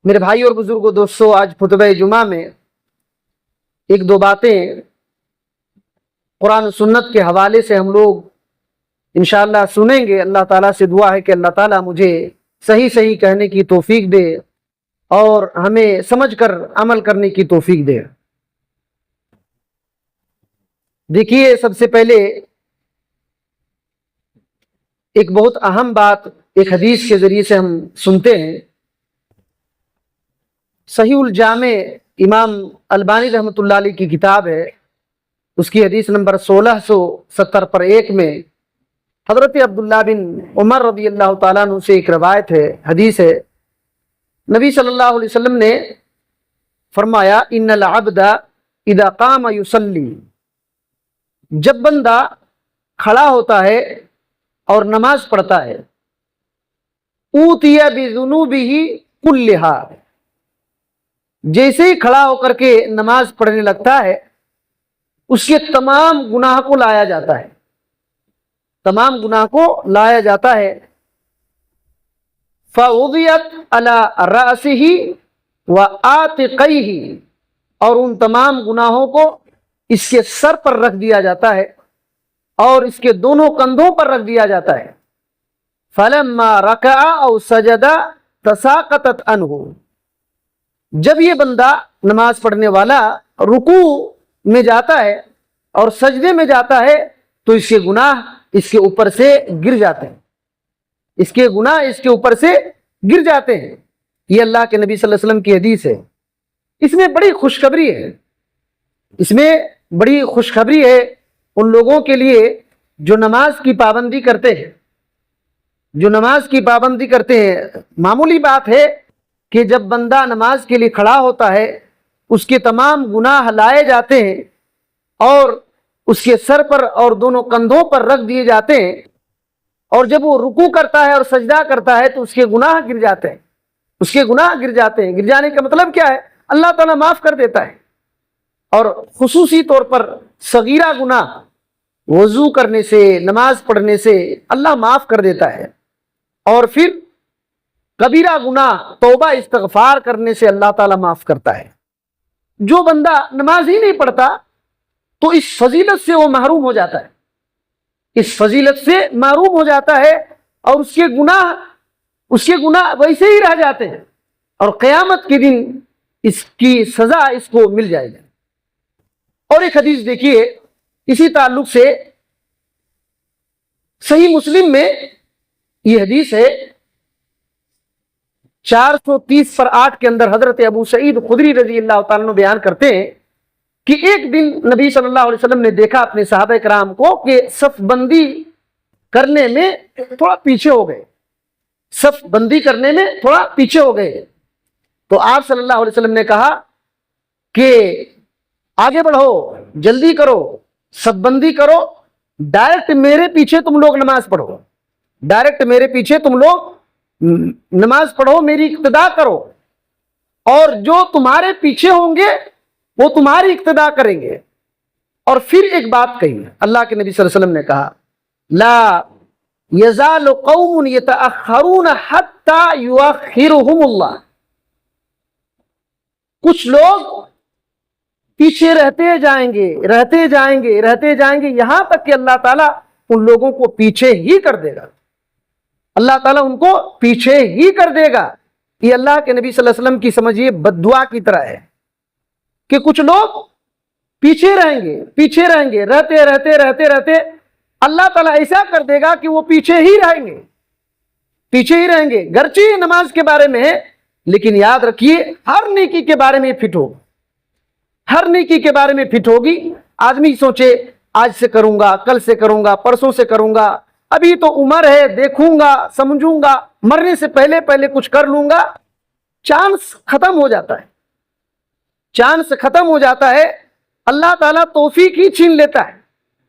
میرے بھائی اور بزرگوں دوستوں، آج خطبہ جمعہ میں ایک دو باتیں قرآن و سنت کے حوالے سے ہم لوگ انشاءاللہ سنیں گے۔ اللہ تعالیٰ سے دعا ہے کہ اللہ تعالیٰ مجھے صحیح صحیح کہنے کی توفیق دے اور ہمیں سمجھ کر عمل کرنے کی توفیق دے۔ دیکھیے، سب سے پہلے ایک بہت اہم بات ایک حدیث کے ذریعے سے ہم سنتے ہیں۔ صحیح الجامع امام البانی رحمۃ اللہ علیہ کی کتاب ہے، اس کی حدیث نمبر 1670 پر 1 میں حضرت عبداللہ بن عمر رضی اللہ تعالیٰ عنہ سے ایک روایت ہے، حدیث ہے۔ نبی صلی اللہ علیہ وسلم نے فرمایا، ان العبد اذا قام یصلی، جب بندہ کھڑا ہوتا ہے اور نماز پڑھتا ہے، اوتی بذنوبہ کلھا، جیسے ہی کھڑا ہو کر کے نماز پڑھنے لگتا ہے اس کے تمام گناہ کو لایا جاتا ہے، تمام گناہ کو لایا جاتا ہے۔ فوضیت علی رأسہ وعاتقیہ، اور ان تمام گناہوں کو اس کے سر پر رکھ دیا جاتا ہے اور اس کے دونوں کندھوں پر رکھ دیا جاتا ہے۔ فلما رکع او سجد تساقطت عنہ، جب یہ بندہ نماز پڑھنے والا رکوع میں جاتا ہے اور سجدے میں جاتا ہے تو اس کے گناہ اس کے اوپر سے گر جاتے ہیں، اس کے گناہ اس کے اوپر سے گر جاتے ہیں۔ یہ اللہ کے نبی صلی اللہ علیہ وسلم کی حدیث ہے۔ اس میں بڑی خوشخبری ہے، اس میں بڑی خوشخبری ہے ان لوگوں کے لیے جو نماز کی پابندی کرتے ہیں، جو نماز کی پابندی کرتے ہیں۔ معمولی بات ہے کہ جب بندہ نماز کے لیے کھڑا ہوتا ہے اس کے تمام گناہ لائے جاتے ہیں اور اس کے سر پر اور دونوں کندھوں پر رکھ دیے جاتے ہیں، اور جب وہ رکوع کرتا ہے اور سجدہ کرتا ہے تو اس کے گناہ گر جاتے ہیں، اس کے گناہ گر جاتے ہیں۔ گر جانے کا مطلب کیا ہے؟ اللہ تعالیٰ معاف کر دیتا ہے، اور خصوصی طور پر صغیرہ گناہ وضو کرنے سے، نماز پڑھنے سے اللہ معاف کر دیتا ہے، اور پھر کبیرہ گناہ توبہ استغفار کرنے سے اللہ تعالیٰ معاف کرتا ہے۔ جو بندہ نماز ہی نہیں پڑھتا تو اس فضیلت سے وہ محروم ہو جاتا ہے، اس فضیلت سے محروم ہو جاتا ہے، اور اس کے گناہ ویسے ہی رہ جاتے ہیں، اور قیامت کے دن اس کی سزا اس کو مل جائے گی۔ اور ایک حدیث دیکھیے اسی تعلق سے، صحیح مسلم میں یہ حدیث ہے 430 پر 8 کے اندر حضرت ابو سعید خدری رضی اللہ تعالیٰ عنہ بیان کرتے ہیں کہ ایک دن نبی صلی اللہ علیہ وسلم نے دیکھا اپنے صحابہ کرام کو کہ صف بندی کرنے میں تھوڑا پیچھے ہو گئے، صف بندی کرنے میں تھوڑا پیچھے ہو گئے۔ تو آپ صلی اللہ علیہ وسلم نے کہا کہ آگے بڑھو، جلدی کرو، صف بندی کرو، ڈائریکٹ میرے پیچھے تم لوگ نماز پڑھو، ڈائریکٹ میرے پیچھے تم لوگ نماز پڑھو، میری اقتداء کرو، اور جو تمہارے پیچھے ہوں گے وہ تمہاری اقتداء کریں گے۔ اور پھر ایک بات کہی، اللہ کے نبی صلی اللہ علیہ وسلم نے کہا، لا یزال قوم یتأخرون حتی یؤخرهم اللہ، کچھ لوگ پیچھے رہتے جائیں گے، رہتے جائیں گے، رہتے جائیں گے، یہاں تک کہ اللہ تعالیٰ ان لوگوں کو پیچھے ہی کر دے گا، اللہ تعالیٰ ان کو پیچھے ہی کر دے گا۔ یہ اللہ کے نبی صلی اللہ علیہ وسلم کی سمجھیے بد دعا کی طرح ہے کہ کچھ لوگ پیچھے رہیں گے، پیچھے رہیں گے، رہتے رہتے رہتے رہتے اللہ تعالیٰ ایسا کر دے گا کہ وہ پیچھے ہی رہیں گے، پیچھے ہی رہیں گے۔ گرچہ نماز کے بارے میں ہے، لیکن یاد رکھیے ہر نیکی کے بارے میں فٹ ہوگا، ہر نیکی کے بارے میں فٹ ہوگی۔ آدمی سوچے آج سے کروں گا، کل سے کروں گا، پرسوں سے کروں گا، ابھی تو عمر ہے، دیکھوں گا، سمجھوں گا، مرنے سے پہلے پہلے کچھ کر لوں گا، چانس ختم ہو جاتا ہے، چانس ختم ہو جاتا ہے۔ اللہ تعالیٰ توفیق ہی چھین لیتا ہے،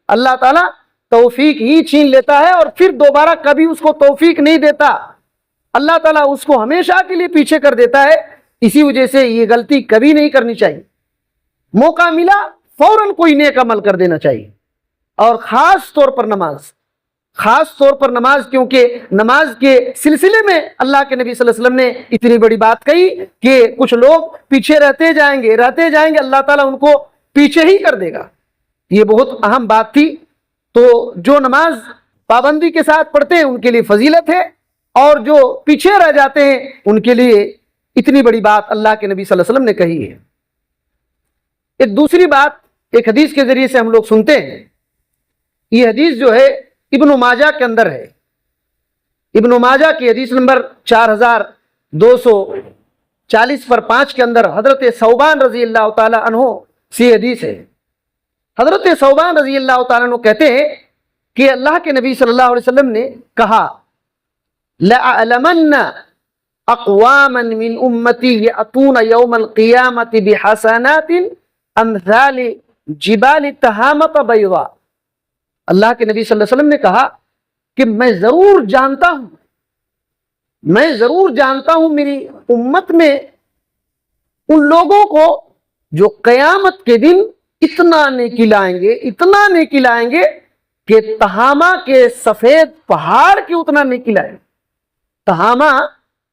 اللہ تعالیٰ توفیق ہی چھین لیتا ہے، اور پھر دوبارہ کبھی اس کو توفیق نہیں دیتا، اللہ تعالیٰ اس کو ہمیشہ کے لیے پیچھے کر دیتا ہے۔ اسی وجہ سے یہ غلطی کبھی نہیں کرنی چاہیے، موقع ملا فوراً کوئی نیک عمل کر دینا چاہیے، اور خاص طور پر نماز، خاص طور پر نماز، کیونکہ نماز کے سلسلے میں اللہ کے نبی صلی اللہ علیہ وسلم نے اتنی بڑی بات کہی کہ کچھ لوگ پیچھے رہتے جائیں گے، اللہ تعالیٰ ان کو پیچھے ہی کر دے گا۔ یہ بہت اہم بات تھی۔ تو جو نماز پابندی کے ساتھ پڑھتے ہیں ان کے لیے فضیلت ہے، اور جو پیچھے رہ جاتے ہیں ان کے لیے اتنی بڑی بات اللہ کے نبی صلی اللہ علیہ وسلم نے کہی ہے۔ ایک دوسری بات ایک حدیث کے ذریعے سے ہم لوگ سنتے ہیں۔ یہ حدیث جو ہے ابن ماجہ کے اندر ہے۔ ابن ماجہ کی حدیث نمبر 4240 پر 5 کے اندر حضرت ثوبان رضی اللہ تعالی عنہ سے حدیث ہے۔ حضرت ثوبان رضی اللہ تعالیٰ عنہ کہتے ہیں کہ اللہ کے نبی صلی اللہ علیہ وسلم نے کہا لَأَعْلَمَنَّ اقواما من امتی یأتون یوم القیامت بحسنات امثال جبال تہامت بیضاء۔ اللہ کے نبی صلی اللہ علیہ وسلم نے کہا کہ میں ضرور جانتا ہوں میری امت میں ان لوگوں کو جو قیامت کے دن اتنا نیکی لائیں گے کہ تہامہ کے سفید پہاڑ کی اتنا نیکی لائیں گے۔ تہامہ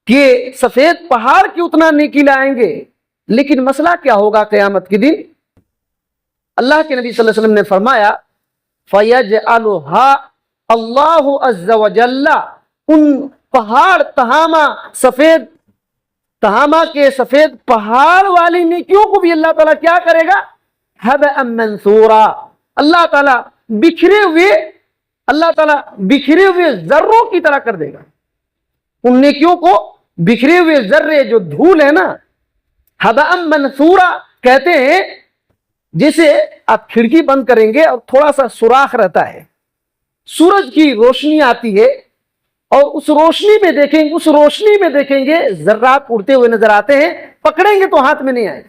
کے سفید پہاڑ کی اتنا نیکی لائیں گے، لیکن مسئلہ کیا ہوگا قیامت کے دن؟ اللہ کے نبی صلی اللہ علیہ وسلم نے فرمایا فَيَجْعَلُهَا اللَّهُ عَزَّ وَجَلَّ، ان پہاڑ تہامہ کے سفید پہاڑ والی نیکیوں کو بھی اللہ تعالیٰ کیا کرے گا؟ هَبَأً مَنْثُورًا، اللہ تعالیٰ بکھرے ہوئے ذروں کی طرح کر دے گا۔ ان نیکیوں کو بکھرے ہوئے ذرے جو دھول ہے نا، هَبَأً مَنْثُورًا کہتے ہیں جیسے آپ کھڑکی بند کریں گے اور تھوڑا سا سوراخ رہتا ہے، سورج کی روشنی آتی ہے اور اس روشنی میں دیکھیں گے ذرات اڑتے ہوئے نظر آتے ہیں، پکڑیں گے تو ہاتھ میں نہیں آئیں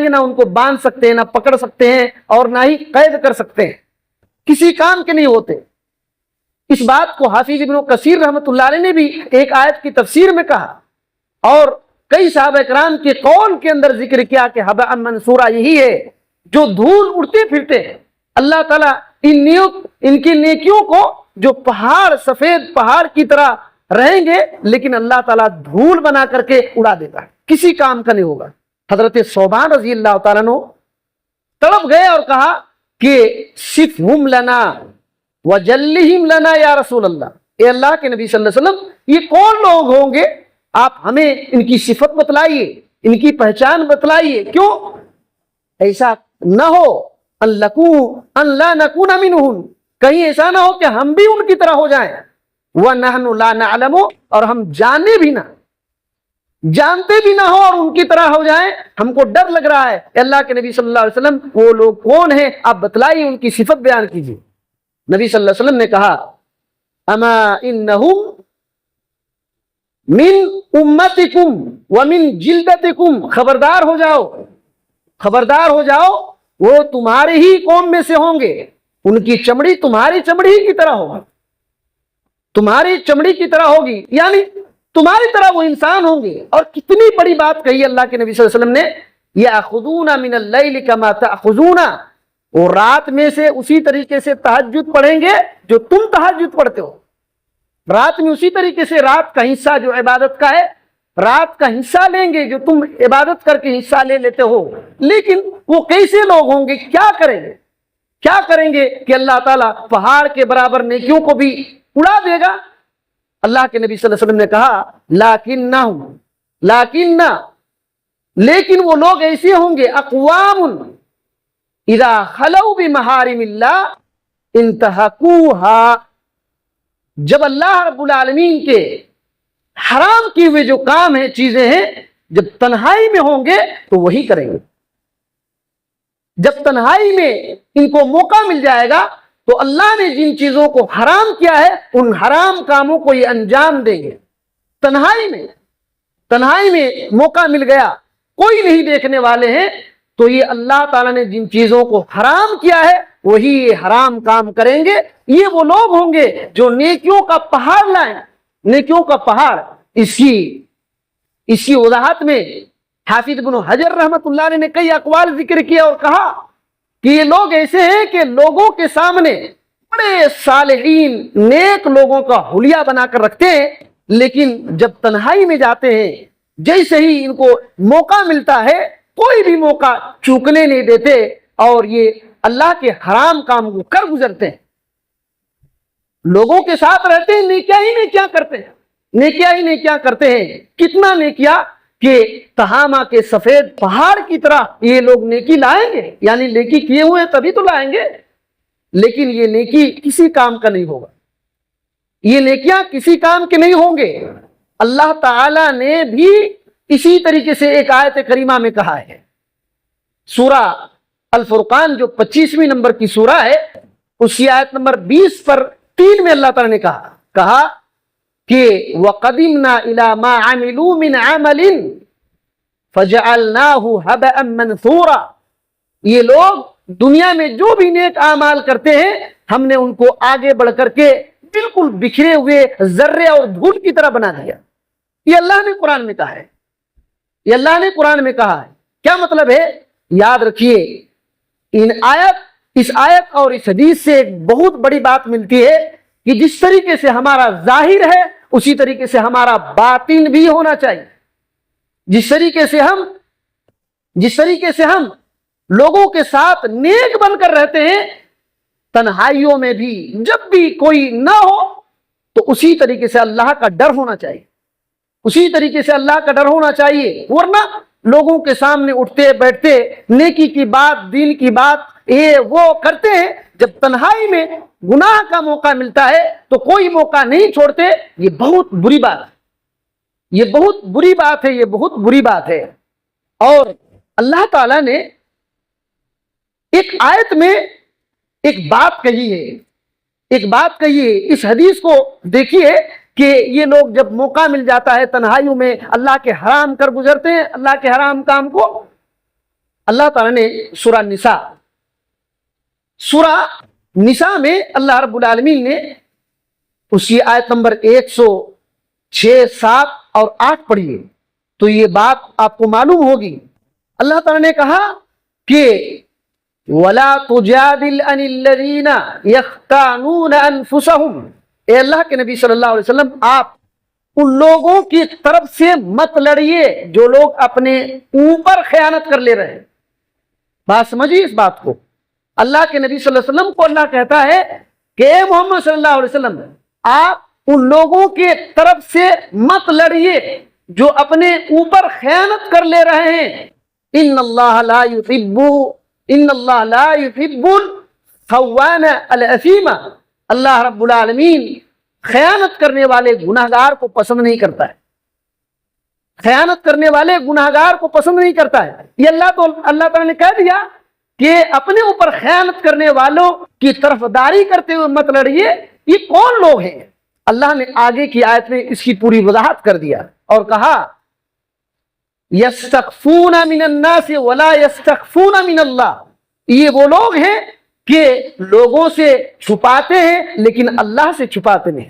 گے، نہ ان کو باندھ سکتے ہیں، نہ پکڑ سکتے ہیں، اور نہ ہی قید کر سکتے ہیں، کسی کام کے نہیں ہوتے۔ اس بات کو حافظ ابن کثیر رحمۃ اللہ علیہ نے بھی ایک آیت کی تفسیر میں کہا، اور کئی صحابہ کرام کے قول کے اندر ذکر کیا کہ ہباء منثورا یہی ہے جو دھول اڑتے پھرتے ہیں۔ اللہ تعالیٰ ان کی نیکیوں کو جو سفید پہاڑ کی طرح رہیں گے، لیکن اللہ تعالیٰ دھول بنا کر کے اڑا دیتا ہے، کسی کام کا نہیں ہوگا۔ حضرت ثوبان رضی اللہ تعالیٰ عنہ تڑپ گئے اور کہا کہ صفہم لنا وجلہم لنا یا رسول اللہ، اے اللہ کے نبی صلی اللہ علیہ وسلم یہ کون لوگ ہوں گے؟ آپ ہمیں ان کی صفت بتلائیے، ان کی پہچان بتلائیے، کیوں ایسا نہ ہو ان لا نکون منہم، کہیں ایسا نہ ہو کہ ہم بھی ان کی طرح ہو جائیں، وَنَحْنُ لَا نَعْلَمُ، اور ہم جانتے بھی نہ ہو اور ان کی طرح ہو جائیں، ہم کو ڈر لگ رہا ہے۔ اللہ کے نبی صلی اللہ علیہ وسلم وہ لوگ کون ہیں آپ بتلائیے، ان کی صفت بیان کیجیے۔ نبی صلی اللہ علیہ وسلم نے کہا اما انہم من امتکم ومن جلدتکم، خبردار ہو جاؤ وہ تمہاری ہی قوم میں سے ہوں گے، ان کی چمڑی تمہاری چمڑی کی طرح ہوگی، یعنی تمہاری طرح وہ انسان ہوں گے۔ اور کتنی بڑی بات کہی اللہ کے نبی صلی اللہ علیہ وسلم نے، یاخذون من اللیل کما تاخذون، وہ رات میں سے اسی طریقے سے تہجد پڑھیں گے جو تم تہجد پڑھتے ہو، رات میں اسی طریقے سے رات کا حصہ جو عبادت کا ہے، رات کا حصہ لیں گے جو تم عبادت کر کے حصہ لے لیتے ہو۔ لیکن وہ کیسے لوگ ہوں گے، کیا کریں گے کہ اللہ تعالیٰ پہاڑ کے برابر نیکیوں کو بھی اڑا دے گا۔ اللہ کے نبی صلی اللہ علیہ وسلم نے کہا لیکن وہ لوگ ایسے ہوں گے، اقوام اذا خلوا بمحارم اللہ انتہکوها، جب اللہ رب العالمین کے حرام کیے ہوئے جو کام ہیں، چیزیں ہیں، جب تنہائی میں ہوں گے تو وہی کریں گے۔ جب تنہائی میں ان کو موقع مل جائے گا تو اللہ نے جن چیزوں کو حرام کیا ہے ان حرام کاموں کو یہ انجام دیں گے۔ تنہائی میں موقع مل گیا، کوئی نہیں دیکھنے والے ہیں، تو یہ اللہ تعالیٰ نے جن چیزوں کو حرام کیا ہے وہی یہ حرام کام کریں گے۔ یہ وہ لوگ ہوں گے جو نیکیوں کا پہاڑ لائیں، نیکیوں کا پہاڑ۔ اس کی وضاحت میں حافظ ابن حجر رحمۃ اللہ علیہ نے کئی اقوال ذکر کیا اور کہا کہ یہ لوگ ایسے ہیں کہ لوگوں کے سامنے بڑے صالحین نیک لوگوں کا حلیہ بنا کر رکھتے ہیں، لیکن جب تنہائی میں جاتے ہیں جیسے ہی ان کو موقع ملتا ہے کوئی بھی موقع چوکنے نہیں دیتے اور یہ اللہ کے حرام کام کو کر گزرتے ہیں۔ لوگوں کے ساتھ رہتے ہیں، نیکیاں ہی نیکیاں کرتے ہیں، نیکیاں ہی نیکیاں کرتے ہیں۔ کتنا نیکیاں کہ تہامہ کے سفید پہاڑ کی طرح یہ لوگ نیکی لائیں گے، یعنی نیکی کیے ہوئے تبھی تو لائیں گے، لیکن یہ نیکی کسی کام کا نہیں ہوگا، یہ نیکیاں کسی کام کے نہیں ہوں گے۔ اللہ تعالی نے بھی اسی طریقے سے ایک آیت کریمہ میں کہا ہے، سورہ الفرقان جو 25ویں نمبر کی سورہ ہے، اس کی آیت نمبر 20 پر 3 میں اللہ تعالی نے کہا کہ وَقَدِمْنَا إِلَى مَا عَمِلُوا مِنْ عَمَلٍ فَجَعَلْنَاهُ هَبَأً مَنْثُورًا، یہ لوگ دنیا میں جو بھی نیک اعمال کرتے ہیں ہم نے ان کو آگے بڑھ کر کے بالکل بکھرے ہوئے ذرے اور دھول کی طرح بنا دیا۔ یہ اللہ نے قرآن میں کہا ہے، یہ اللہ نے قرآن میں کہا ہے۔ کیا مطلب ہے؟ یاد رکھیے، اس آیت اور اس حدیث سے ایک بہت بڑی بات ملتی ہے کہ جس طریقے سے ہمارا ظاہر ہے اسی طریقے سے ہمارا باطن بھی ہونا چاہیے۔ جس طریقے سے ہم لوگوں کے ساتھ نیک بن کر رہتے ہیں، تنہائیوں میں بھی جب بھی کوئی نہ ہو تو اسی طریقے سے اللہ کا ڈر ہونا چاہیے، اسی طریقے سے اللہ کا ڈر ہونا چاہیے۔ ورنہ لوگوں کے سامنے اٹھتے بیٹھتے نیکی کی بات، دین کی بات یہ وہ کرتے ہیں، جب تنہائی میں گناہ کا موقع ملتا ہے تو کوئی موقع نہیں چھوڑتے۔ یہ بہت بری بات ہے، یہ بہت بری بات ہے، یہ بہت بری بات ہے۔ اور اللہ تعالی نے ایک آیت میں ایک بات کہی ہے، اس حدیث کو دیکھیے کہ یہ لوگ جب موقع مل جاتا ہے تنہائیوں میں اللہ کے حرام کر گزرتے ہیں، اللہ کے حرام کام کو۔ اللہ تعالیٰ نے سورہ نساء میں اللہ رب العالمین نے اس کی آیت نمبر 106، 7 اور 8 پڑھیے تو یہ بات آپ کو معلوم ہوگی۔ اللہ تعالیٰ نے کہا کہ وَلَا تُجَادِلْ عَنِ الَّذِينَ يَخْتَانُونَ أَنفُسَهُمْ، اے اللہ کے نبی صلی اللہ علیہ وسلم آپ ان لوگوں کی طرف سے مت لڑیے جو لوگ اپنے اوپر خیانت کر لے رہے ہیں۔ بات سمجھیے اس بات کو، اللہ کے نبی صلی اللہ علیہ وسلم کو اللہ کہتا ہے کہ اے محمد صلی اللہ علیہ وسلم آپ ان لوگوں کے طرف سے مت لڑیے جو اپنے اوپر خیانت کر لے رہے ہیں۔ ان اللہ لا يحب الخوان الاثیم، اللہ رب العالمین خیانت کرنے والے گناہگار کو پسند نہیں کرتا ہے، خیانت کرنے والے گناہگار کو پسند نہیں کرتا ہے۔ یہ اللہ تعالیٰ نے کہہ دیا کہ اپنے اوپر خیانت کرنے والوں کی طرفداری کرتے ہوئے مت لڑیے۔ یہ کون لوگ ہیں؟ اللہ نے آگے کی آیت میں اس کی پوری وضاحت کر دیا اور کہا یستخفون من الناس ولا یستخفون من اللہ، یہ وہ لوگ ہیں کہ لوگوں سے چھپاتے ہیں لیکن اللہ سے چھپاتے نہیں،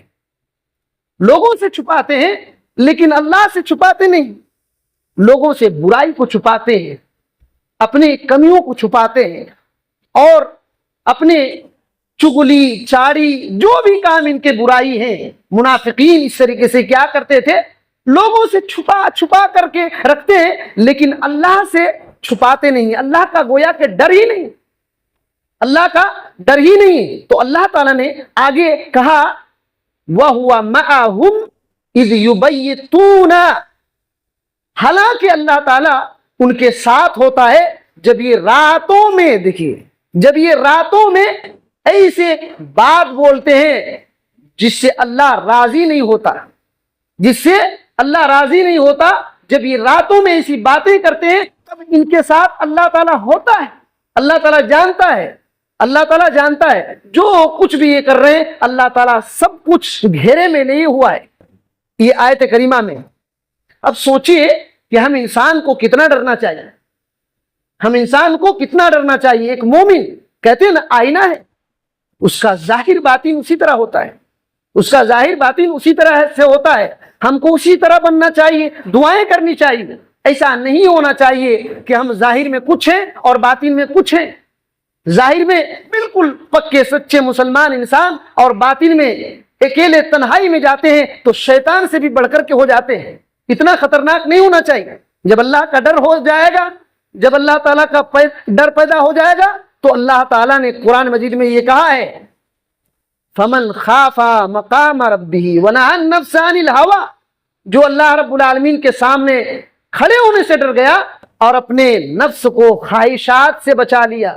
لوگوں سے چھپاتے ہیں لیکن اللہ سے چھپاتے نہیں، لوگوں سے برائی کو چھپاتے ہیں، اپنے کمیوں کو چھپاتے ہیں، اور اپنے چگلی چاڑی جو بھی کام ان کے برائی ہیں۔ منافقین اس طریقے سے کیا کرتے تھے؟ لوگوں سے چھپا کر کے رکھتے ہیں لیکن اللہ سے چھپاتے نہیں، اللہ کا گویا کہ ڈر ہی نہیں، اللہ کا ڈر ہی نہیں۔ تو اللہ تعالیٰ نے آگے کہا وَهُوَ مَعَهُمْ إِذْ يُبَيِّتُونَ، حالانکہ اللہ تعالیٰ ان کے ساتھ ہوتا ہے جب یہ راتوں میں، دیکھیے جب یہ راتوں میں ایسے بات بولتے ہیں جس سے اللہ راضی نہیں ہوتا، جس سے اللہ راضی نہیں ہوتا، جب یہ راتوں میں ایسی باتیں کرتے ہیں تب ان کے ساتھ اللہ تعالیٰ ہوتا ہے، اللہ تعالیٰ جانتا ہے، اللہ تعالیٰ جانتا ہے جو کچھ بھی یہ کر رہے ہیں، اللہ تعالیٰ سب کچھ گھیرے میں نہیں ہوا ہے۔ یہ آیت کریمہ میں اب سوچئے کہ ہم انسان کو کتنا ڈرنا چاہیے، ہم انسان کو کتنا ڈرنا چاہیے۔ ایک مومن کہتے ہیں نا آئینہ ہے، اس کا ظاہر باطن اسی طرح ہوتا ہے، اس کا ظاہر باطن اسی طرح سے ہوتا ہے۔ ہم کو اسی طرح بننا چاہیے، دعائیں کرنی چاہیے۔ ایسا نہیں ہونا چاہیے کہ ہم ظاہر میں کچھ ہیں اور باطن میں کچھ ہیں۔ ظاہر میں بالکل پکے سچے مسلمان انسان اور باطن میں اکیلے تنہائی میں جاتے ہیں تو شیطان سے بھی بڑھ کر کے ہو جاتے ہیں. اتنا خطرناک نہیں ہونا چاہیے. جب اللہ کا ڈر ہو جائے گا، جب اللہ تعالیٰ کا ڈر پیدا ہو جائے گا تو اللہ تعالیٰ نے قرآن مجید میں یہ کہا ہے فَمَنْ خَافَ مَقَامَ رَبِّهِ وَنَهَى النَّفْسَ عَنِ الْهَوَىٰ، جو اللہ رب العالمین کے سامنے کھڑے ہونے سے ڈر گیا اور اپنے نفس کو خواہشات سے بچا لیا،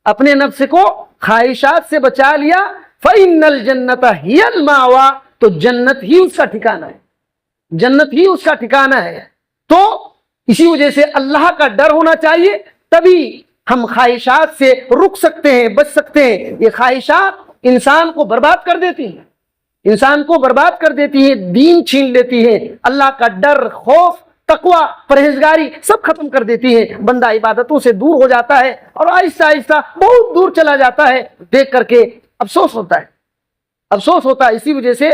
اپنے نفس کو خواہشات سے بچا لیا، فَإِنَّ الْجَنَّةَ هِيَ الْمَأْوَىٰ، تو جنت ہی اس کا ٹھکانہ ہے، جنت ہی اس کا ٹھکانہ ہے. تو اسی وجہ سے اللہ کا ڈر ہونا چاہیے، تبھی ہم خواہشات سے رک سکتے ہیں، بچ سکتے ہیں. یہ خواہشات انسان کو برباد کر دیتی ہیں، انسان کو برباد کر دیتی ہیں، دین چھین لیتی ہیں، اللہ کا ڈر، خوف، تقوی، پرہیزگاری سب ختم کر دیتی ہے. بندہ عبادتوں سے دور ہو جاتا ہے اور آہستہ آہستہ بہت دور چلا جاتا ہے. دیکھ کر کے افسوس ہوتا ہے، افسوس ہوتا ہے. اسی وجہ سے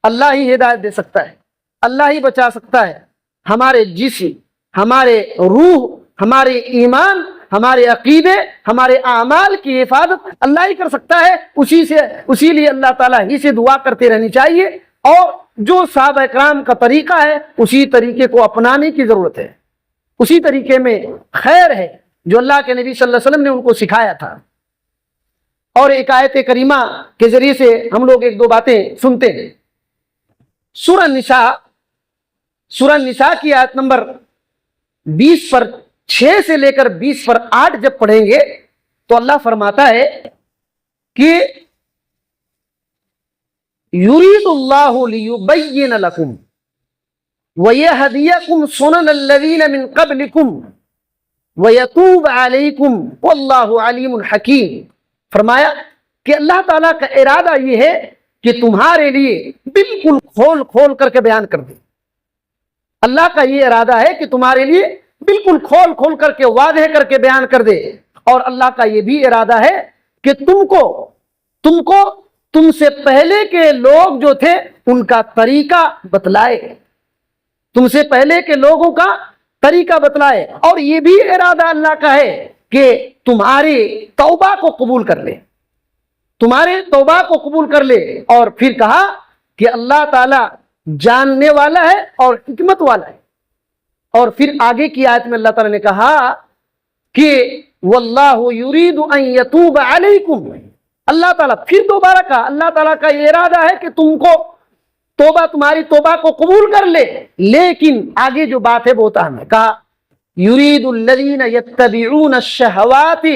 اللہ ہی ہدایت دے سکتا ہے، اللہ ہی بچا سکتا ہے. ہمارے جسم، ہمارے روح، ہمارے ایمان، ہمارے عقیدے، ہمارے اعمال کی حفاظت اللہ ہی کر سکتا ہے. اسی لیے اللہ تعالیٰ ہی سے دعا کرتے رہنی چاہیے، اور جو صحابہ کرام کا طریقہ ہے اسی طریقے کو اپنانے کی ضرورت ہے. اسی طریقے میں خیر ہے جو اللہ کے نبی صلی اللہ علیہ وسلم نے ان کو سکھایا تھا. اور ایک آیت کریمہ کے ذریعے سے ہم لوگ ایک دو باتیں سنتے ہیں. سورہ نساء کی آیت نمبر 20 پر 6 سے لے کر 20 پر 8 جب پڑھیں گے تو اللہ فرماتا ہے کہ یرید اللہ لیبین لکم ویہدیکم سنن الذین من قبلکم ویتوب علیکم واللہ علیم حکیم. فرمایا کہ اللہ تعالیٰ کا ارادہ یہ ہے کہ تمہارے لیے بالکل کھول کھول کر کے بیان کر دے. اللہ کا یہ ارادہ ہے کہ تمہارے لیے بالکل کھول کھول کر کے واضح کر کے بیان کر دے. اور اللہ کا یہ بھی ارادہ ہے کہ تم سے پہلے کے لوگ جو تھے ان کا طریقہ بتلائے، تم سے پہلے کے لوگوں کا طریقہ بتلائے. اور یہ بھی ارادہ اللہ کا ہے کہ تمہاری توبہ کو قبول کر لے، تمہارے توبہ کو قبول کر لے. اور پھر کہا کہ اللہ تعالیٰ جاننے والا ہے اور حکمت والا ہے. اور پھر آگے کی آیت میں اللہ تعالیٰ نے کہا کہ واللہ یرید ان یتوب علیکم. اللہ تعالیٰ پھر دوبارہ کہا اللہ تعالیٰ کا یہ ارادہ ہے کہ تم کو تمہاری توبہ کو قبول کر لے. لیکن آگے جو بات ہے وہ اہم ہے. کہا یرید الذین یتبعون الشہوات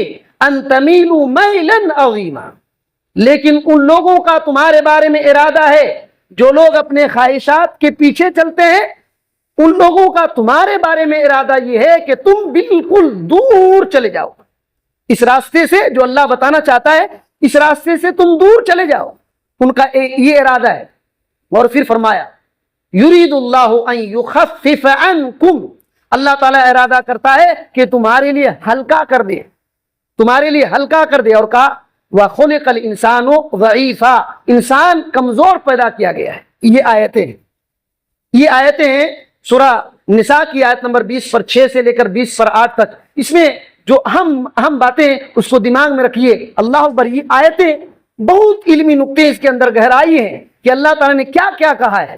ان تمیلوا میلا عظیما. لیکن ان لوگوں کا تمہارے بارے میں ارادہ ہے جو لوگ اپنے خواہشات کے پیچھے چلتے ہیں، ان لوگوں کا تمہارے بارے میں ارادہ یہ ہے کہ تم بالکل دور چلے جاؤ اس راستے سے جو اللہ بتانا چاہتا ہے، اس راستے سے تم دور چلے جاؤ. ان کا یہ ارادہ ہے. اور پھر فرمایا یرید اللہ ان یخفف عنکم. اللہ تعالیٰ ارادہ کرتا ہے کہ تمہارے لیے ہلکا کر دے، تمہارے لیے ہلکا کر دے. اور کہا وَخُلِقَ الْإِنسَانُ ضَعِيفًا. انسان کمزور پیدا کیا گیا ہے. یہ آیتیں ہیں سورہ نساء کی آیت نمبر 20 پر 6 سے لے کر 20 پر 8 تک. اس میں جو اہم باتیں اس کو دماغ میں رکھیے. اللہ اکبر. یہ آیتیں بہت علمی نقطے اس کے اندر گہرائی ہیں کہ اللہ تعالیٰ نے کیا کیا کہا ہے.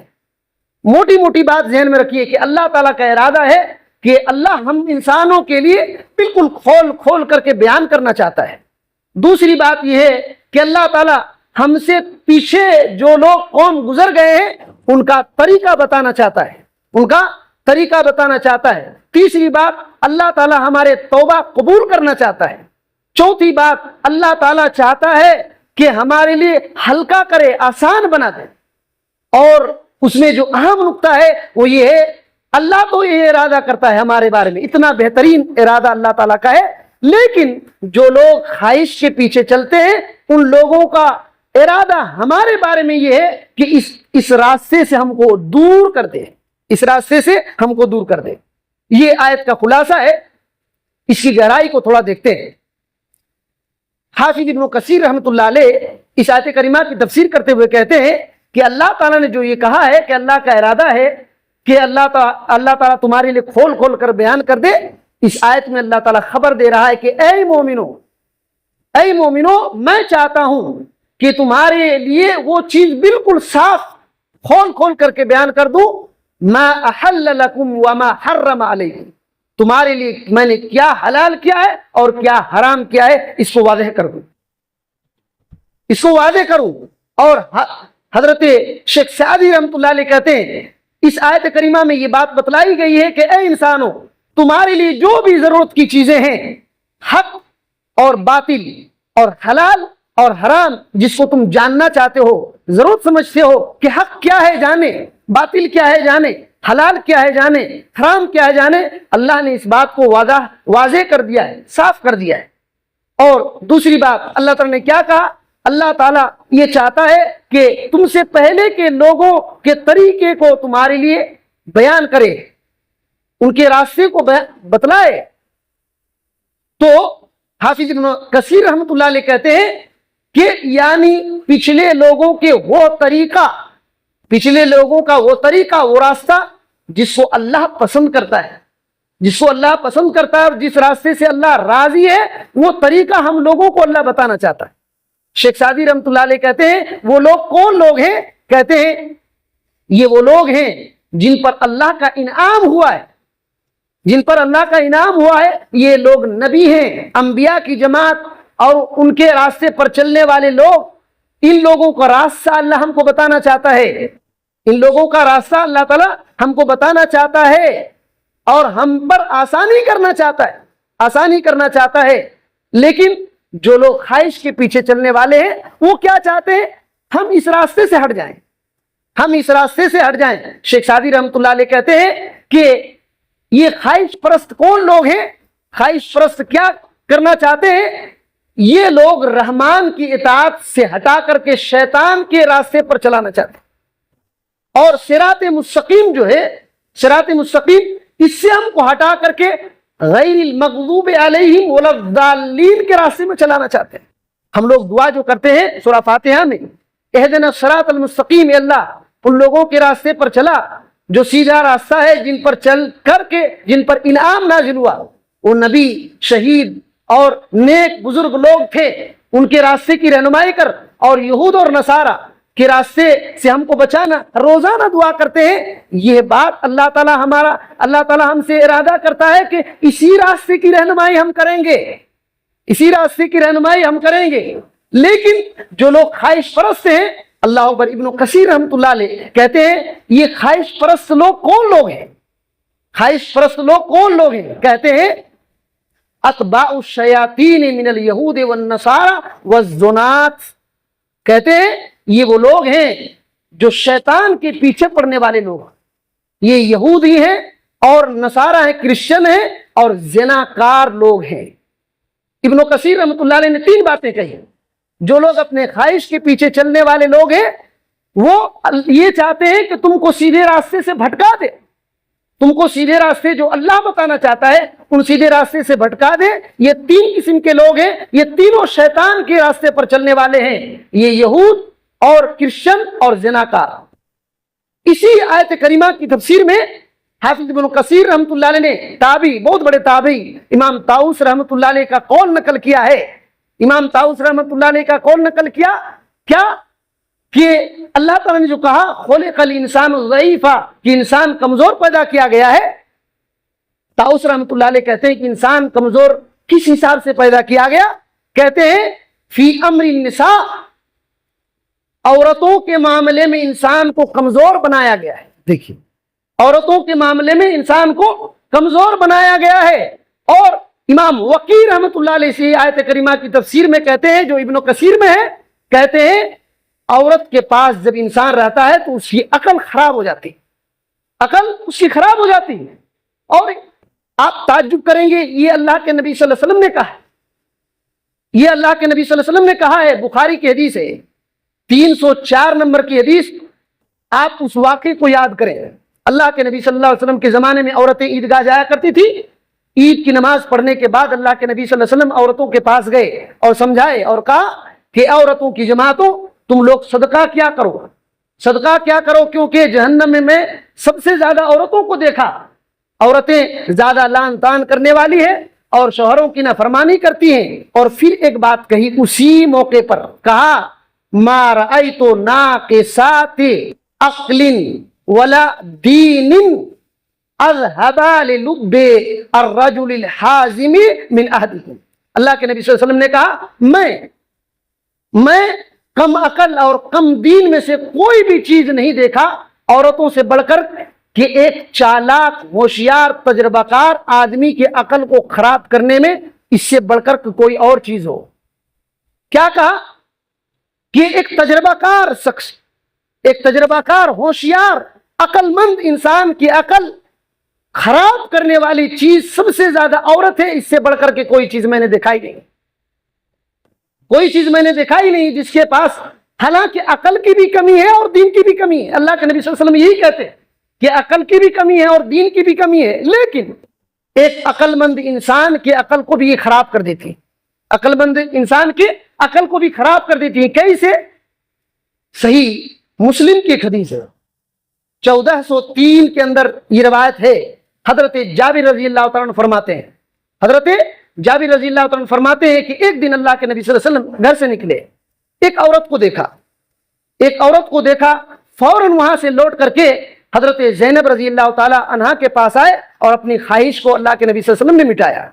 موٹی موٹی بات ذہن میں رکھیے کہ اللہ تعالیٰ کا ارادہ ہے کہ اللہ ہم انسانوں کے لیے بالکل کھول کھول کر کے بیان کرنا چاہتا ہے. دوسری بات یہ ہے کہ اللہ تعالیٰ ہم سے پیچھے جو لوگ قوم گزر گئے ہیں ان کا طریقہ بتانا چاہتا ہے، ان کا طریقہ بتانا چاہتا ہے. تیسری بات اللہ تعالیٰ ہمارے توبہ قبول کرنا چاہتا ہے. چوتھی بات اللہ تعالیٰ چاہتا ہے کہ ہمارے لیے ہلکا کرے، آسان بنا دے. اور اس میں جو اہم نقطہ ہے وہ یہ ہے اللہ تو یہ ارادہ کرتا ہے ہمارے بارے میں، اتنا بہترین ارادہ اللہ تعالیٰ کا ہے. لیکن جو لوگ خواہش کے پیچھے چلتے ہیں ان لوگوں کا ارادہ ہمارے بارے میں یہ ہے کہ اس راستے سے ہم کو دور کر دے، اس راستے سے ہم کو دور کر دے. یہ آیت کا خلاصہ ہے. اس کی گہرائی کو تھوڑا دیکھتے ہیں. حافظ ابن کثیر رحمۃ اللہ علیہ اس آیت کریمہ کی تفسیر کرتے ہوئے کہتے ہیں کہ اللہ تعالیٰ نے جو یہ کہا ہے کہ اللہ کا ارادہ ہے کہ اللہ تعالیٰ تمہارے لیے کھول کھول کر بیان کر دے، اس آیت میں اللہ تعالیٰ خبر دے رہا ہے کہ اے مومنو، اے مومنو میں چاہتا ہوں کہ تمہارے لیے وہ چیز بالکل صاف کھول کھول کر کے بیان کر دوں، ما احل لکم وما حرم علیکم، تمہارے لیے میں نے کیا حلال کیا ہے اور کیا حرام کیا ہے، اس کو واضح کر دوں، اس کو واضح کروں۔ اور حضرت شیخ سعدی رحمۃ اللہ علیہ کہتے ہیں اس آیت کریمہ میں یہ بات بتلائی گئی ہے کہ اے انسانوں، تمہارے لیے جو بھی ضرورت کی چیزیں ہیں، حق اور باطل اور حلال اور حرام، جس کو تم جاننا چاہتے ہو، ضرورت سمجھتے ہو کہ حق کیا ہے جانے، باطل کیا ہے جانے، حلال کیا ہے جانے، حرام کیا ہے جانے، اللہ نے اس بات کو واضح کر دیا ہے، صاف کر دیا ہے۔ اور دوسری بات اللہ تعالیٰ نے کیا کہا؟ اللہ تعالیٰ یہ چاہتا ہے کہ تم سے پہلے کے لوگوں کے طریقے کو تمہارے لیے بیان کرے، ان کے راستے کو بتلائے۔ تو حافظ ابن کثیر رحمۃ اللہ علیہ کہتے ہیں کہ یعنی پچھلے لوگوں کا وہ طریقہ، وہ راستہ جس کو اللہ پسند کرتا ہے، جس کو اللہ پسند کرتا ہے اور جس راستے سے اللہ راضی ہے، وہ طریقہ ہم لوگوں کو اللہ بتانا چاہتا ہے۔ شیخ سعدی رحمۃ اللہ علیہ کہتے ہیں وہ لوگ کون لوگ ہیں؟ کہتے ہیں یہ وہ لوگ ہیں جن پر اللہ کا انعام ہوا ہے، جن پر اللہ کا انعام ہوا ہے، یہ لوگ نبی ہیں، انبیاء کی جماعت، اور ان کے راستے پر چلنے والے لوگ، ان لوگوں کا راستہ اللہ ہم کو بتانا چاہتا ہے، ان لوگوں کا راستہ اللہ تعالیٰ ہم کو بتانا چاہتا ہے اور ہم پر آسانی کرنا چاہتا ہے۔ لیکن جو لوگ خواہش کے پیچھے چلنے والے ہیں وہ کیا چاہتے ہیں؟ ہم اس راستے سے ہٹ جائیں، شیخ سعدی رحمۃ اللہ علیہ کہتے ہیں کہ یہ خواہش پرست کون لوگ ہیں؟ خواہش پرست کیا کرنا چاہتے ہیں؟ یہ لوگ رحمان کی اطاعت سے ہٹا کر کے شیطان کے راستے پر چلانا چاہتے ہیں، اور صراط مستقیم جو ہے، صراط مستقیم، اس سے ہم کو ہٹا کر کے غیر المغضوب علیہم ولا الضالین کے راستے میں چلانا چاہتے ہیں۔ ہم لوگ دعا جو کرتے ہیں سورہ فاتحہ میں، اہدنا الصراط المستقیم، اے اللہ ان لوگوں کے راستے پر چلا جو سیدھا راستہ ہے، جن پر چل کر کے جن پر انعام نازل ہوا، وہ نبی، شہید اور نیک بزرگ لوگ تھے، ان کے راستے کی رہنمائی کر، اور یہود اور نصارہ کے راستے سے ہم کو بچانا۔ روزانہ دعا کرتے ہیں، یہ بات اللہ تعالیٰ ہم سے ارادہ کرتا ہے کہ اسی راستے کی رہنمائی ہم کریں گے، لیکن جو لوگ خواہش پرست ہیں، اللہ اکبر، ابن کثیر رحمۃ اللہ علیہ کہتے ہیں یہ خواہش پرست لوگ کون لوگ ہیں؟ کہتے ہیں اتباع الشیاطین من الیہود والنصارى والزنات، کہتے ہیں یہ وہ لوگ ہیں جو شیطان کے پیچھے پڑنے والے لوگ، یہ یہودی ہیں اور نصارہ ہیں، کرسچن ہیں اور زناکار لوگ ہیں۔ ابن کثیر رحمۃ اللہ علیہ نے 3 باتیں کہی۔ جو لوگ اپنے خواہش کے پیچھے چلنے والے لوگ ہیں، وہ یہ چاہتے ہیں کہ تم کو سیدھے راستے سے بھٹکا دے، تم کو سیدھے راستے جو اللہ بتانا چاہتا ہے ان سیدھے راستے سے بھٹکا دے۔ یہ 3 قسم کے لوگ ہیں، یہ تینوں شیطان کے راستے پر چلنے والے ہیں، یہ یہود اور کرسچن اور زناکار۔ اسی آیت کریمہ کی تفسیر میں حافظ ابن کثیر رحمۃ اللہ علیہ نے تابعی، بہت بڑے تابعی امام طاؤس رحمۃ اللہ علیہ کا قول نقل کیا ہے۔ امام طاؤس رحمۃ اللہ علیہ کا قول نقل کیا کہ اللہ تعالیٰ نے جو کہا خلق الانسان ضعیفا، کہ انسان کمزور پیدا کیا گیا ہے، طاؤس رحمۃ اللہ علیہ کہتے ہیں کہ انسان کمزور کس حساب سے پیدا کیا گیا؟ کہتے ہیں فی امر النساء، عورتوں کے معاملے میں انسان کو کمزور بنایا گیا ہے۔ دیکھیے، عورتوں کے معاملے میں انسان کو کمزور بنایا گیا ہے۔ اور امام وقی رحمۃ اللہ علیہ سے آیت کریمہ کی تفسیر میں کہتے ہیں، جو ابن کثیر میں ہے، کہتے ہیں عورت کے پاس جب انسان رہتا ہے تو اس کی عقل خراب ہو جاتی ہے، اور آپ تعجب کریں گے، یہ اللہ کے نبی صلی اللہ علیہ وسلم نے کہا ہے، یہ اللہ کے نبی صلی اللہ علیہ وسلم نے کہا ہے، بخاری کی حدیث ہے، 304 نمبر کی حدیث۔ آپ اس واقعے کو یاد کریں، اللہ کے نبی صلی اللہ علیہ وسلم کے زمانے میں عورتیں عیدگاہ جایا کرتی تھی۔ عید کی نماز پڑھنے کے بعد اللہ کے نبی صلی اللہ علیہ وسلم عورتوں کے پاس گئے اور سمجھائے اور کہا کہ عورتوں کی جماعتوں، تم لوگ صدقہ کیا کرو، کیونکہ جہنم میں سب سے زیادہ عورتوں کو دیکھا، عورتیں زیادہ لان تان کرنے والی ہے، اور شوہروں کی نافرمانی کرتی ہیں. اور پھر ایک بات کہی اسی موقع پر, کہا ما رأیت ناقصات عقل ولا دین اذهب للب الرجل الحازم من احدکم. اللہ کے نبی صلی اللہ علیہ وسلم نے کہا میں کم عقل اور کم دین میں سے کوئی بھی چیز نہیں دیکھا عورتوں سے بڑھ کر کہ ایک چالاک ہوشیار تجربہ کار آدمی کی عقل کو خراب کرنے میں اس سے بڑھ کر کوئی اور چیز ہو. کیا کہا کہ ایک تجربہ کار شخص, ایک تجربہ کار ہوشیار عقل مند انسان کی عقل خراب کرنے والی چیز سب سے زیادہ عورت ہے, اس سے بڑھ کر کے کوئی چیز میں نے دکھائی نہیں, کوئی چیز میں نے دکھائی نہیں جس کے پاس حالانکہ عقل کی بھی کمی ہے اور دین کی بھی کمی ہے. اللہ کے نبی صلی اللہ علیہ وسلم یہی کہتے ہیں کہ عقل کی بھی کمی ہے اور دین کی بھی کمی ہے, لیکن ایک عقل مند انسان کی عقل کو بھی یہ خراب کر دیتی ہے, عقل مند انسان کی عقل کو بھی خراب کر دیتی ہے. کیسے؟ صحیح مسلم کی ایک حدیث ہے 1403 کے اندر یہ روایت ہے. حضرت جابر رضی اللہ تعالیٰ عنہ فرماتے ہیں, حضرت جابر رضی اللہ تعالیٰ عنہ فرماتے ہیں کہ ایک دن اللہ کے نبی صلی اللہ علیہ وسلم گھر سے نکلے, ایک عورت کو دیکھا, فوراً وہاں سے لوٹ کر کے حضرت زینب رضی اللہ تعالیٰ عنہا کے پاس آئے اور اپنی خواہش کو اللہ کے نبی صلی اللہ علیہ وسلم نے مٹایا.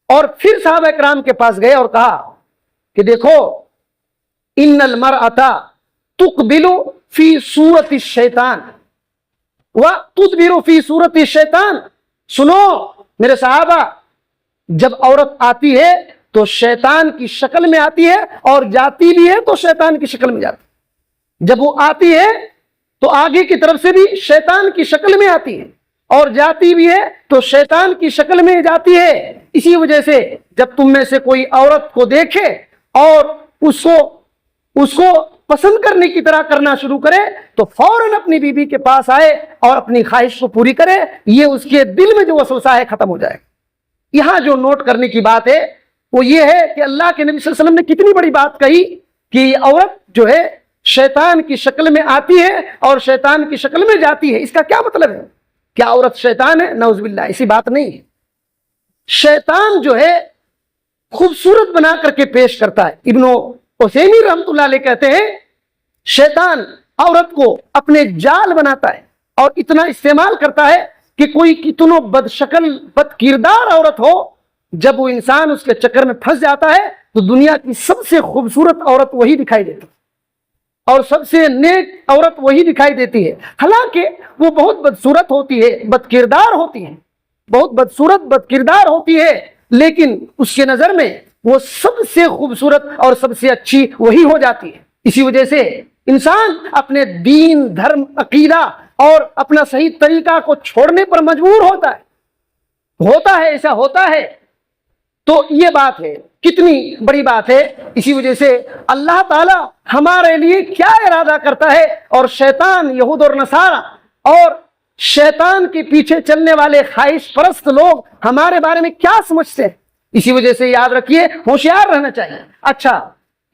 اور پھر صحابہ کرام کے پاس گئے اور کہا کہ دیکھو ان المرأة تقبل فی صورت الشیطان وتدبر فی صورت الشیطان. سنو میرے صحابہ, جب عورت آتی ہے تو شیطان کی شکل میں آتی ہے اور جاتی بھی ہے تو شیطان کی شکل میں جاتی ہے. جب وہ آتی ہے تو آگے کی طرف سے بھی شیطان کی شکل میں آتی ہے اور جاتی بھی ہے تو شیطان کی شکل میں جاتی ہے. اسی وجہ سے جب تم میں سے کوئی عورت کو دیکھے اور اس کو پسند کرنے کی طرح کرنا شروع کرے تو فوراً اپنی بیوی کے پاس آئے اور اپنی خواہش کو پوری کرے, یہ اس کے دل میں جو وسوسہ ہے ختم ہو جائے. یہاں جو نوٹ کرنے کی بات ہے وہ یہ ہے کہ اللہ کے نبی صلی اللہ علیہ وسلم نے کتنی بڑی بات کہی کہ عورت جو ہے شیطان کی شکل میں آتی ہے اور شیطان کی شکل میں جاتی ہے. اس کا کیا مطلب ہے؟ کیا عورت شیطان ہے؟ نعوذ باللہ, ایسی بات نہیں ہے. شیطان جو ہے خوبصورت بنا کر کے پیش کرتا ہے. ابن عثیمین رحمۃ اللہ علیہ کہتے ہیں شیطان عورت کو اپنے جال بناتا ہے اور اتنا استعمال کرتا ہے کہ کوئی کتنوں بد شکل بد کردار عورت ہو, جب وہ انسان اس کے چکر میں پھنس جاتا ہے تو دنیا کی سب سے خوبصورت عورت وہی دکھائی دیتی اور سب سے نیک عورت وہی دکھائی دیتی ہے. حالانکہ وہ بہت بدصورت ہوتی ہے, بد کردار ہوتی ہے, بہت بدصورت بد کردار ہوتی ہے, لیکن اس کے نظر میں وہ سب سے خوبصورت اور سب سے اچھی وہی ہو جاتی ہے. اسی وجہ سے انسان اپنے دین, دھرم, عقیدہ اور اپنا صحیح طریقہ کو چھوڑنے پر مجبور ہوتا ہے, ایسا ہوتا ہے. تو یہ بات ہے, کتنی بڑی بات ہے. اسی وجہ سے اللہ تعالی ہمارے لیے کیا ارادہ کرتا ہے, اور شیطان, یہود اور نصارہ اور شیطان کے پیچھے چلنے والے خواہش پرست لوگ ہمارے بارے میں کیا سمجھتے ہیں. اسی وجہ سے یاد رکھیے, ہوشیار رہنا چاہیے. اچھا,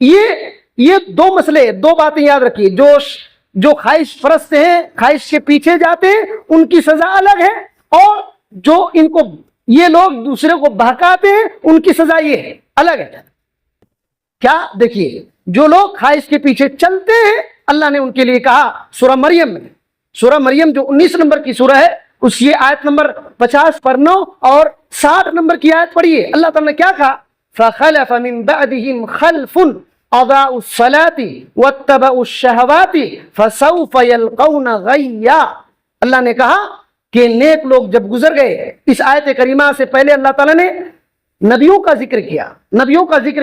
یہ دو مسئلے, دو باتیں یاد رکھیے. جو خواہش پرست ہیں, خواہش کے پیچھے جاتے ہیں, ان کی سزا الگ ہے, اور جو یہ لوگ دوسرے کو بہکاتے ہیں ان کی سزا یہ ہے, الگ ہے. کیا؟ دیکھیے, جو لوگ خواہش کے پیچھے چلتے ہیں اللہ نے ان کے لیے کہا سورہ مریم میں, سورہ مریم جو 19 نمبر کی سورہ ہے, اس کی آیت نمبر 50 پر 9 اور 60 نمبر کی آیت پڑھیے. اللہ تعالیٰ نے کیا کہا؟ فَخَلَفَ مِن بَعْدِهِمْ خَلْفٌ أَضَاعُوا الصَّلَاةَ وَاتَّبَعُوا الشَّهَوَاتِ فَسَوْفَ يَلْقَوْنَ غَيًّا. اللہ نے کہا کہ نیک لوگ جب گزر گئے, اس آیت کریمہ سے پہلے اللہ تعالیٰ نے نبیوں کا ذکر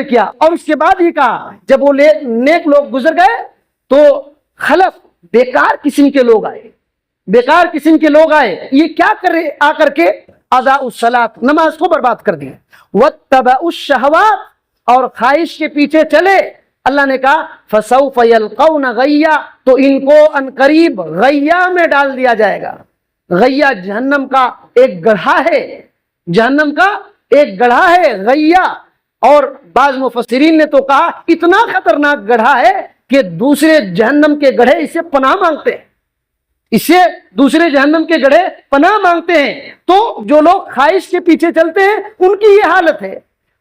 کیا, اور اس کے بعد یہ کہا جب وہ نیک لوگ گزر گئے تو خلف, بیکار قسم کے لوگ آئے, یہ کیا کرے آ کر کے؟ اضاعوا الصلاۃ, نماز کو برباد کر دیا. واتبعوا الشہوات, اور خواہش کے پیچھے چلے. اللہ نے کہا فسوف یلقون غیا, تو ان کو عنقریب غیا میں ڈال دیا جائے گا. غیا جہنم کا ایک گڑھا ہے, غیا. اور بعض مفسرین نے تو کہا اتنا خطرناک گڑھا ہے کہ دوسرے جہنم کے گڑھے اس سے پناہ مانگتے ہیں. اس سے دوسرے جہنم کے گڑھے پناہ مانگتے ہیں۔ تو جو لوگ خواہش کے پیچھے چلتے ہیں ان کی یہ حالت ہے،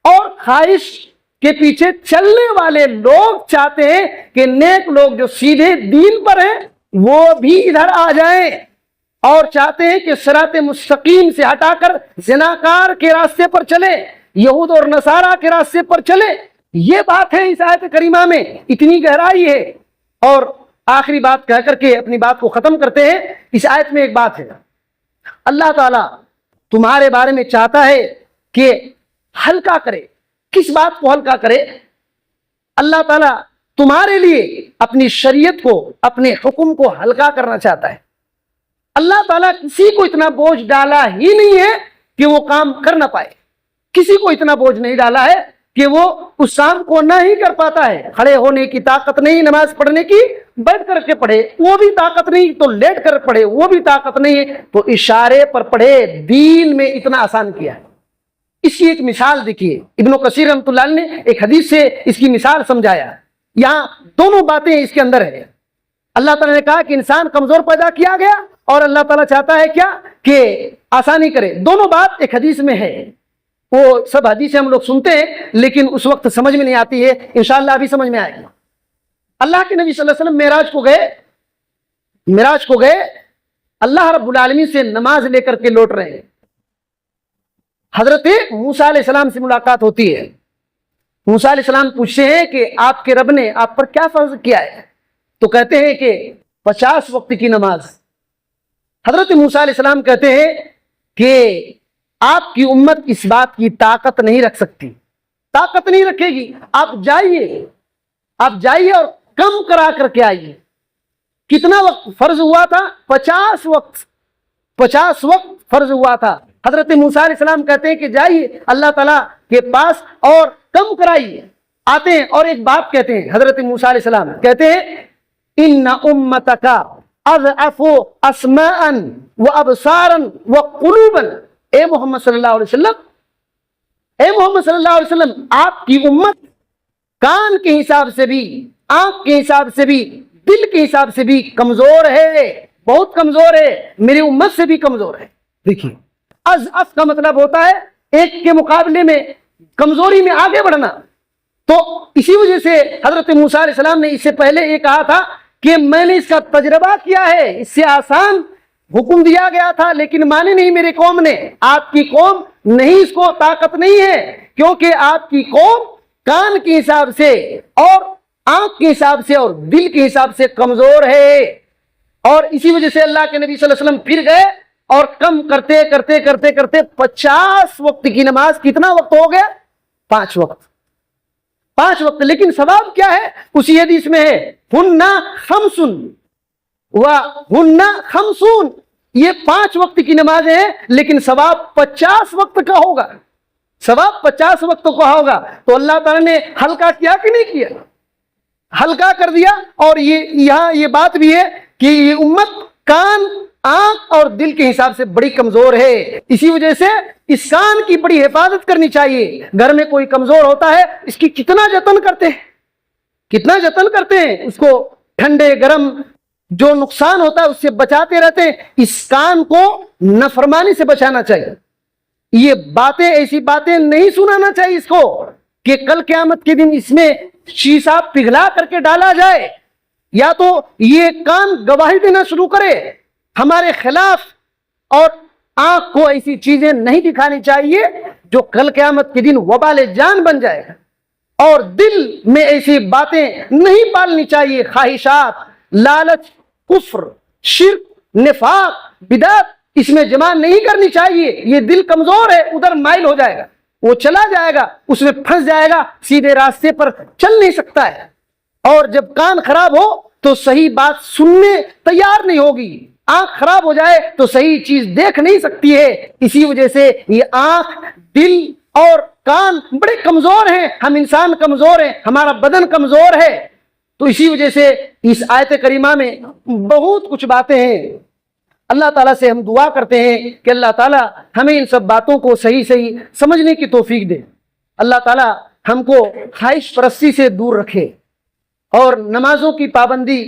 اور خواہش کے پیچھے چلنے والے لوگ چاہتے ہیں کہ نیک لوگ جو سیدھے دین پر ہیں وہ بھی ادھر آ جائیں، اور چاہتے ہیں کہ صراط مستقیم سے ہٹا کر زناکار کے راستے پر چلے، یہود اور نصارہ کے راستے پر چلے۔ یہ بات ہے اس آیت کریمہ میں، اتنی گہرائی ہے۔ اور آخری بات کہہ کر کے اپنی بات کو ختم کرتے ہیں۔ اس آیت میں ایک بات ہے، اللہ تعالیٰ تمہارے بارے میں چاہتا ہے کہ ہلکا کرے۔ کس بات کو ہلکا کرے؟ اللہ تعالیٰ تمہارے لیے اپنی شریعت کو، اپنے حکم کو ہلکا کرنا چاہتا ہے۔ اللہ تعالیٰ کسی کو اتنا بوجھ ڈالا ہی نہیں ہے کہ وہ کام کر نہ پائے، کسی کو اتنا بوجھ نہیں ڈالا ہے کہ وہ اس کام کو نہ ہی کر پاتا ہے۔ کھڑے ہونے کی طاقت نہیں، نماز پڑھنے کی بیٹھ کر کے پڑھے وہ بھی طاقت نہیں، تو لیٹ کر پڑھے وہ بھی طاقت نہیں ہے، تو اشارے پر پڑھے۔ دین میں اتنا آسان کیا ہے۔ اس کی ایک مثال دیکھیے، ابن کثیر رحمۃ اللہ علیہ نے ایک حدیث سے اس کی مثال سمجھایا۔ یہاں دونوں باتیں اس کے اندر ہے۔ اللہ تعالیٰ نے کہا کہ انسان کمزور پیدا کیا گیا، اور اللہ تعالیٰ چاہتا ہے کیا کہ آسانی کرے۔ دونوں بات ایک حدیث میں ہے۔ وہ سب حدیثیں ہم لوگ سنتے ہیں لیکن اس وقت سمجھ میں نہیں آتی ہے، انشاءاللہ ابھی سمجھ میں آئے گی۔ اللہ کے نبی صلی اللہ علیہ وسلم معراج کو گئے، اللہ رب العالمین سے نماز لے کر کے لوٹ رہے ہیں۔ حضرت موسیٰ علیہ السلام سے ملاقات ہوتی ہے۔ موسیٰ علیہ السلام پوچھتے ہیں کہ آپ کے رب نے آپ پر کیا فرض کیا ہے؟ تو کہتے ہیں کہ 50 وقت کی نماز۔ حضرت موسیٰ علیہ السلام کہتے ہیں کہ آپ کی امت اس بات کی طاقت نہیں رکھ سکتی، طاقت نہیں رکھے گی۔ آپ جائیے اور کم کرا کر کے آئیے۔ کتنا وقت فرض ہوا تھا؟ 50 وقت فرض ہوا تھا۔ حضرت موسیٰ علیہ السلام کہتے ہیں کہ جائیے اللہ تعالیٰ کے پاس اور کم کرائیے۔ آتے ہیں اور ایک بات کہتے ہیں، حضرت موسیٰ علیہ السلام کہتے ہیں ان امتک اضعف اسماء وابصارا وقلوبا۔ اے محمد صلی اللہ علیہ وسلم، آپ کی امت کان کے حساب سے بھی، آنکھ کے حساب سے بھی، دل کے حساب سے بھی کمزور ہے، بہت کمزور ہے، میری امت سے بھی کمزور ہے۔ دیکھیے اضعف کا مطلب ہوتا ہے ایک کے مقابلے میں کمزوری میں آگے بڑھنا۔ تو اسی وجہ سے حضرت موسیٰ علیہ السلام نے اس سے پہلے یہ کہا تھا کہ میں نے اس کا تجربہ کیا ہے، اس سے آسان حکم دیا گیا تھا لیکن مانے نہیں میری قوم نے۔ آپ کی قوم نہیں، اس کو طاقت نہیں ہے، کیونکہ آپ کی قوم کان کے حساب سے اور آنکھ کے حساب سے اور دل کے حساب سے کمزور ہے۔ اور اسی وجہ سے اللہ کے نبی صلی اللہ علیہ وسلم پھر گئے اور کم کرتے کرتے کرتے کرتے 50 وقت کی نماز کتنا وقت ہو گیا؟ 5 وقت۔ لیکن ثواب کیا ہے؟ اسی حدیث میں ہے ہن خمس وہن خمسون، یہ 5 وقت کی نمازیں ہیں لیکن ثواب 50 وقت کا ہوگا، ثواب 50 وقت کا ہوگا۔ تو اللہ تعالیٰ نے ہلکا کیا کہ نہیں کیا؟ ہلکا کر دیا۔ اور یہاں یہ بات بھی ہے کہ یہ امت کان، آنکھ اور دل کے حساب سے بڑی کمزور ہے، اسی وجہ سے اس کان کی بڑی حفاظت کرنی چاہیے۔ گھر میں کوئی کمزور ہوتا ہے، اس کی کتنا جتن کرتے ہیں، اس کو ٹھنڈے گرم جو نقصان ہوتا ہے اس سے بچاتے رہتے ہیں۔ اس کان کو نافرمانی سے بچانا چاہیے۔ یہ باتیں، ایسی باتیں نہیں سنانا چاہیے اس کو کہ کل قیامت کے دن اس میں شیشہ پگھلا کر کے ڈالا جائے، یا تو یہ کان گواہی دینا شروع کرے ہمارے خلاف۔ اور آنکھ کو ایسی چیزیں نہیں دکھانی چاہیے جو کل قیامت کے دن وبال جان بن جائے، اور دل میں ایسی باتیں نہیں پالنی چاہیے، خواہشات، لالچ، کفر، شرک، نفاق، بدعت اس میں جمع نہیں کرنی چاہیے۔ یہ دل کمزور ہے، ادھر مائل ہو جائے گا، وہ چلا جائے گا، اس میں پھنس جائے گا، سیدھے راستے پر چل نہیں سکتا ہے۔ اور جب کان خراب ہو تو صحیح بات سننے تیار نہیں ہوگی، آنکھ خراب ہو جائے تو صحیح چیز دیکھ نہیں سکتی ہے۔ اسی وجہ سے یہ آنکھ، دل اور کان بڑے کمزور ہیں، ہم انسان کمزور ہیں، ہمارا بدن کمزور ہے۔ تو اسی وجہ سے اس آیت کریمہ میں بہت کچھ باتیں ہیں۔ اللہ تعالیٰ سے ہم دعا کرتے ہیں کہ اللہ تعالیٰ ہمیں ان سب باتوں کو صحیح سمجھنے کی توفیق دے۔ اللہ تعالیٰ ہم کو خواہش پرستی سے دور رکھے اور نمازوں کی پابندی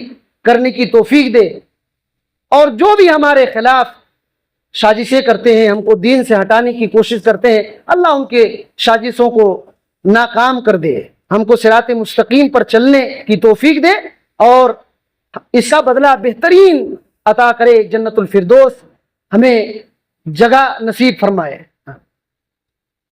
کرنے کی توفیق دے۔ اور جو بھی ہمارے خلاف سازشیں کرتے ہیں، ہم کو دین سے ہٹانے کی کوشش کرتے ہیں، اللہ ان کے سازشوں کو ناکام کر دے، ہم کو صراط مستقیم پر چلنے کی توفیق دے اور اس کا بدلہ بہترین عطا کرے، جنت الفردوس ہمیں جگہ نصیب فرمائے۔